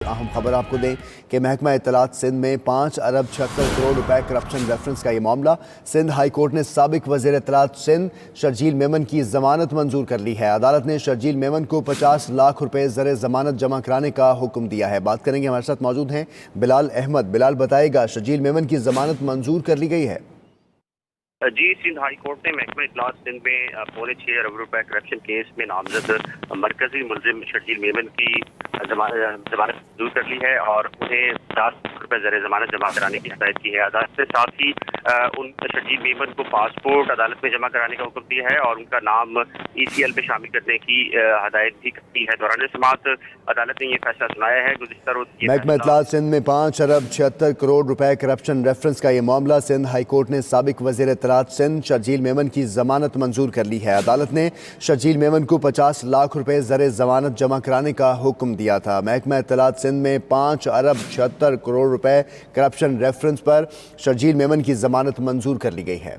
अहम खबर आपको दें कि महकमा इत्तलात सिंध में 5 अरब 76 करोड़ रुपए करप्शन रेफरेंस का ये मामला। सिंध हाई कोर्ट ने साबिक वज़ीर इत्तलात सिंध शर्जील मेमन की जमानत मंजूर कर ली है। अदालत ने शर्जील मेमन को 50 लाख रुपए ज़र जमानत जमा कराने का हुक्म दिया है। बात करेंगे, हमारे साथ मौजूद हैं बिलाल अहमद। बिलाल, बताएगा शर्जील मेमन की जमानत मंजूर कर ली गई है? जी, सिंध हाई कोर्ट ने महकमा इत्तलात सिंध में 6.25 अरब रुपए करप्शन केस में नामजद मरकजी मुलजिम शर्जील मेमन की जमानत मंजूर कर ली है और उन्हें 50 लाख रुपए ज़र जमानत जमा कराने की हिदायत की है। अदालत ने साथ ही उन शर्जील मेमन को पासपोर्ट अदालत में जमा कराने का हुक्म दिया है और उनका नाम ECL में शामिल करने की हिदायत भी की है। दौरान समाअत अदालत ने यह फैसला सुनाया है। गुज़िश्ता रोज महकमा इत्तलात सिंध में 5 अरब 76 करोड़ रुपए करप्शन रेफरेंस का ये मामला। सिंध हाई कोर्ट ने साबिक वज़ीर इत्तलात सिंध शर्जील मेमन की जमानत मंजूर कर ली है। अदालत ने शर्जील मेमन को 50 लाख रुपए ज़र जमानत जमा कराने का हुक्म दिया था। महकमा इत्तलात सिंध में 5 अरब 76 करोड़ रुपए करप्शन रेफरेंस पर शर्जील मेमन की जमानत मंजूर कर ली गई है।